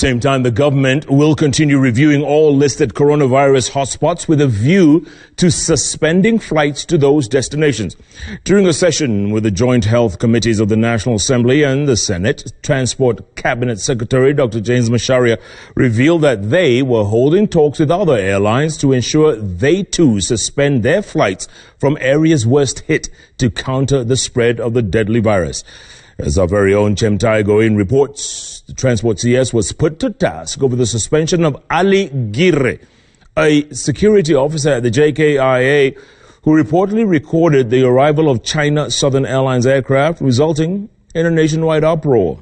Same time, the government will continue reviewing all listed coronavirus hotspots with a view to suspending flights to those destinations. During a session with the joint health committees of the National Assembly and the Senate, Transport Cabinet Secretary Dr. James Macharia revealed that they were holding talks with other airlines to ensure they too suspend their flights from areas worst hit to counter the spread of the deadly virus. As our very own Chemutai Goin reports, the Transport CS was put to task over the suspension of Ali Gire, a security officer at the JKIA who reportedly recorded the arrival of China Southern Airlines aircraft, resulting in a nationwide uproar.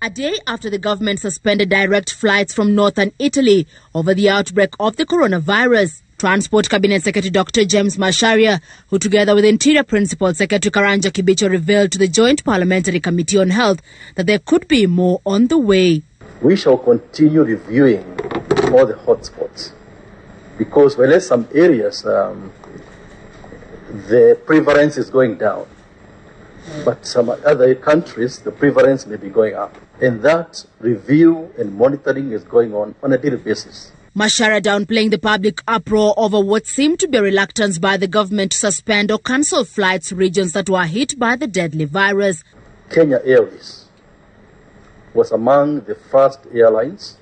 A day after the government suspended direct flights from northern Italy over the outbreak of the coronavirus, Transport Cabinet Secretary Dr. James Macharia, who together with Interior Principal Secretary Karanja Kibicho revealed to the Joint Parliamentary Committee on Health that there could be more on the way. We shall continue reviewing all the hotspots because while in some areas the prevalence is going down, but some other countries the prevalence may be going up. And that review and monitoring is going on a daily basis. Macharia downplaying the public uproar over what seemed to be a reluctance by the government to suspend or cancel flights to regions that were hit by the deadly virus. Kenya Airways was among the first airlines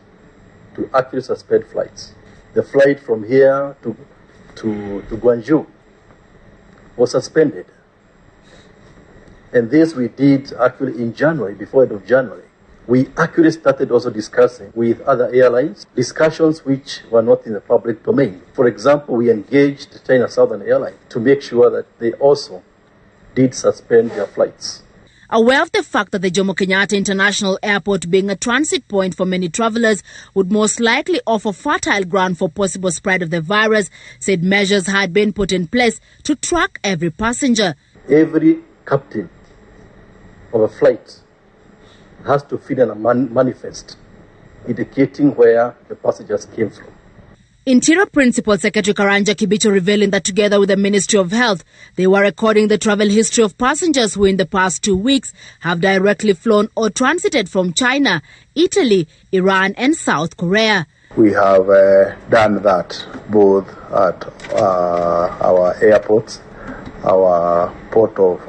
to actually suspend flights. The flight from here to Guangzhou was suspended. And this we did actually in January, before the end of January. We actually started also discussing with other airlines, discussions which were not in the public domain. For example, we engaged China Southern Airlines to make sure that they also did suspend their flights. Aware of the fact that the Jomo Kenyatta International Airport, being a transit point for many travelers, would most likely offer fertile ground for possible spread of the virus, said measures had been put in place to track every passenger. Every captain of a flight has to fill in a manifest indicating where the passengers came from. Interior Principal Secretary Karanja Kibicho revealing that together with the Ministry of Health, they were recording the travel history of passengers who in the past 2 weeks have directly flown or transited from China, Italy, Iran and South Korea. We have done that both at our airports, our port of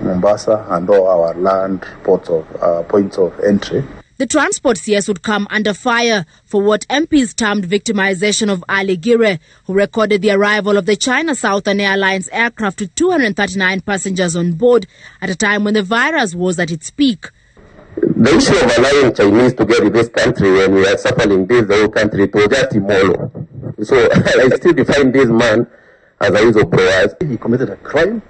Mombasa and all our land ports of points of entry. The Transport CS would come under fire for what MPs termed victimization of Ali Gire, who recorded the arrival of the China Southern Airlines aircraft with 239 passengers on board at a time when the virus was at its peak. The issue of allowing Chinese to get in this country when we are suffering this the whole country, it was just immoral. So I still define this man as a whistleblower. He committed a crime,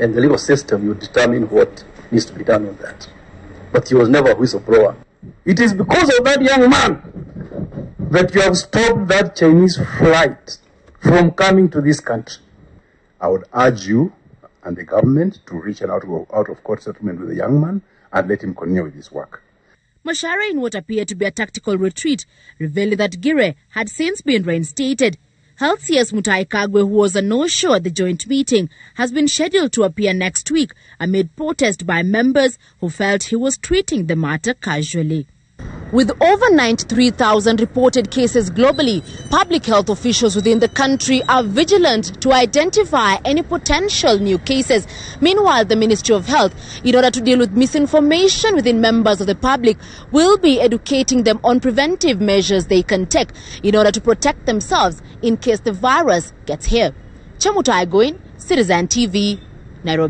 and the legal system will determine what needs to be done on that. But he was never a whistleblower. It is because of that young man that you have stopped that Chinese flight from coming to this country. I would urge you and the government to reach an out-of-court settlement with the young man and let him continue with his work. Macharia, in what appeared to be a tactical retreat, revealed that Gire had since been reinstated. Health CS Chemutai Goin, who was a no-show at the joint meeting, has been scheduled to appear next week amid protest by members who felt he was treating the matter casually. With over 93,000 reported cases globally, public health officials within the country are vigilant to identify any potential new cases. Meanwhile, the Ministry of Health, in order to deal with misinformation within members of the public, will be educating them on preventive measures they can take in order to protect themselves in case the virus gets here. Chemutai Goin, Citizen TV, Nairobi.